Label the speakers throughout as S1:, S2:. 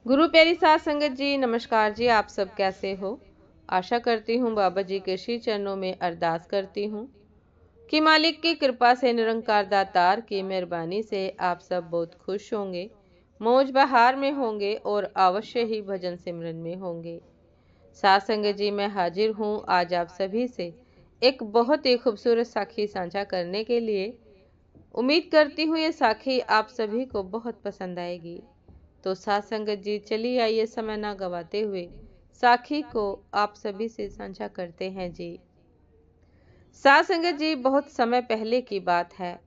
S1: गुरु प्यारी साध संगत जी, नमस्कार जी। आप सब कैसे हो? आशा करती हूँ बाबा जी के श्री चरणों में अरदास करती हूँ कि मालिक की कृपा से, निरंकार दातार की मेहरबानी से आप सब बहुत खुश होंगे, मौज बहार में होंगे और अवश्य ही भजन सिमरन में होंगे। साध संगत जी, मैं हाजिर हूँ आज आप सभी से एक बहुत ही खूबसूरत साखी साझा करने के लिए। उम्मीद करती हूँ ये साखी आप सभी को बहुत पसंद आएगी। तो साध संगत जी, चलिए आइए समय ना गवाते हुए साखी को आप सभी से साझा करते हैं जी। साध संगत जी, बहुत समय पहले की बात है।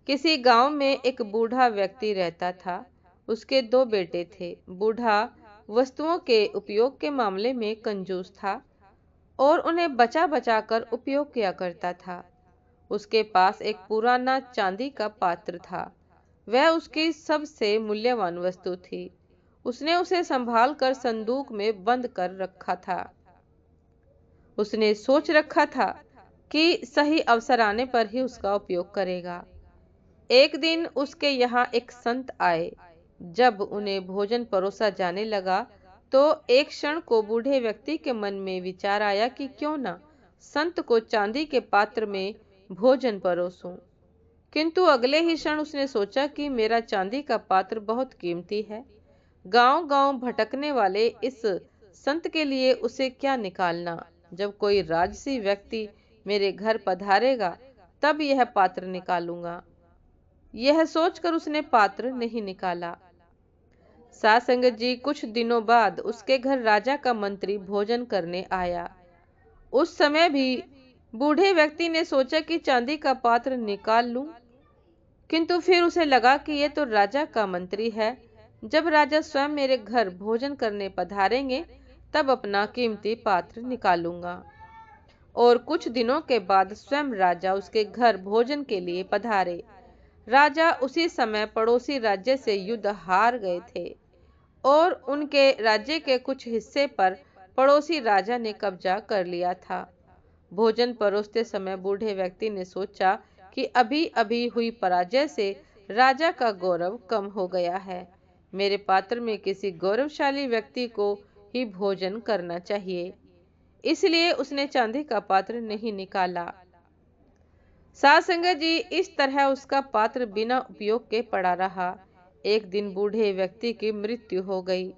S1: किसी गांव में एक बूढ़ा व्यक्ति रहता था। उसके दो बेटे थे। बूढ़ा वस्तुओं के उपयोग के मामले में कंजूस था और उन्हें बचा बचा कर उपयोग किया करता था। उसके पास एक पुराना चांदी का पात्र था। वह उसकी सबसे मूल्यवान वस्तु थी। उसने उसे संभाल कर संदूक में बंद कर रखा था। उसने सोच रखा था कि सही अवसर आने पर ही उसका उपयोग करेगा। एक दिन उसके यहाँ एक संत आए। जब उन्हें भोजन परोसा जाने लगा तो एक क्षण को बूढ़े व्यक्ति के मन में विचार आया कि क्यों ना संत को चांदी के पात्र में भोजन परोसूं। किंतु अगले ही क्षण उसने सोचा कि मेरा चांदी का पात्र बहुत कीमती है। गांव-गांव भटकने वाले इस संत के लिए उसे क्या निकालना। जब कोई राजसी व्यक्ति मेरे घर पधारेगा तब यह पात्र निकालूंगा। यह सोचकर उसने पात्र नहीं निकाला। साध संगत जी, कुछ दिनों बाद उसके घर राजा का मंत्री भोजन करने आया। उस समय भी बूढ़े व्यक्ति ने सोचा कि चांदी का पात्र निकाल लूं, किंतु फिर उसे लगा कि ये तो राजा का मंत्री है। जब राजा स्वयं मेरे घर भोजन करने पधारेंगे तब अपना कीमती पात्र निकालूंगा। और कुछ दिनों के बाद स्वयं राजा उसके घर भोजन के लिए पधारे। राजा उसी समय पड़ोसी राज्य से युद्ध हार गए थे और उनके राज्य के कुछ हिस्से पर पड़ोसी राजा ने कब्जा कर लिया था। भोजन परोसते समय बूढ़े व्यक्ति ने सोचा कि अभी अभी हुई पराजय से राजा का गौरव कम हो गया है। मेरे पात्र में किसी गौरवशाली व्यक्ति को ही भोजन करना चाहिए। इसलिए उसने चांदी का पात्र नहीं निकाला। साध संगत जी, इस तरह उसका पात्र बिना उपयोग के पड़ा रहा। एक दिन बूढ़े व्यक्ति की मृत्यु हो गई।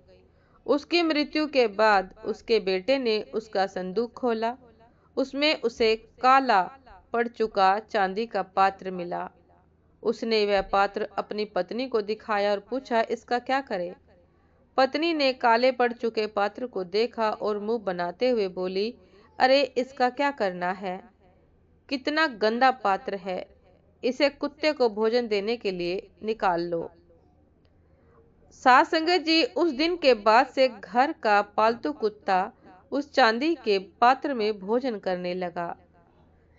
S1: उसकी मृत्यु के बाद उसके बेटे ने उसका संदूक खोला। उसमें उसे काला पड़ चुका चांदी का पात्र मिला। उसने वह पात्र अपनी पत्नी को दिखाया और पूछा, इसका क्या करें? पत्नी ने काले पड़ चुके पात्र को देखा और मुंह बनाते हुए बोली, अरे इसका क्या करना है? कितना गंदा पात्र है। इसे कुत्ते को भोजन देने के लिए निकाल लो। साध संगत जी, उस दिन के बाद से घर का पालतू कुत्ता उस चांदी के पात्र में भोजन करने लगा।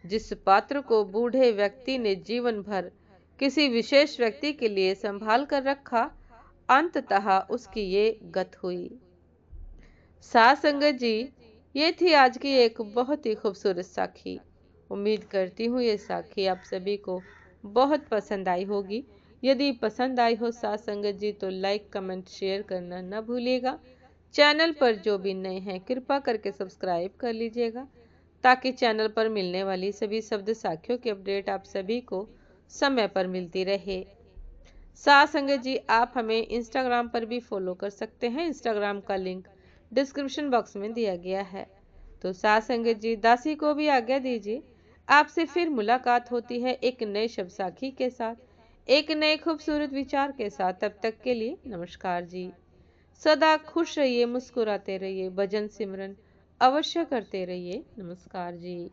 S1: जिस पात्र को बूढ़े व्यक्ति ने जीवन भर किसी विशेष व्यक्ति के लिए संभाल कर रखा, अंततः उसकी ये गत हुई। साध संगत जी, ये थी आज की एक बहुत ही खूबसूरत साखी। उम्मीद करती हूँ ये साखी आप सभी को बहुत पसंद आई होगी। यदि पसंद आई हो साध संगत जी तो लाइक, कमेंट, शेयर करना न भूलिएगा। चैनल पर जो भी नए हैं कृपा करके सब्सक्राइब कर लीजिएगा ताकि चैनल पर मिलने वाली सभी शब्द साखियों की अपडेट आप सभी को समय पर मिलती रहे। साध संगत जी, आप हमें इंस्टाग्राम पर भी फॉलो कर सकते हैं। इंस्टाग्राम का लिंक डिस्क्रिप्शन बॉक्स में दिया गया है। तो साध संगत जी, दासी को भी आज्ञा दीजिए। आपसे फिर मुलाकात होती है एक नए शब्द साखी के साथ, एक नए खूबसूरत विचार के साथ। तब तक के लिए नमस्कार जी। सदा खुश रहिए, मुस्कुराते रहिए, भजन सिमरन अवश्य करते रहिए। नमस्कार जी।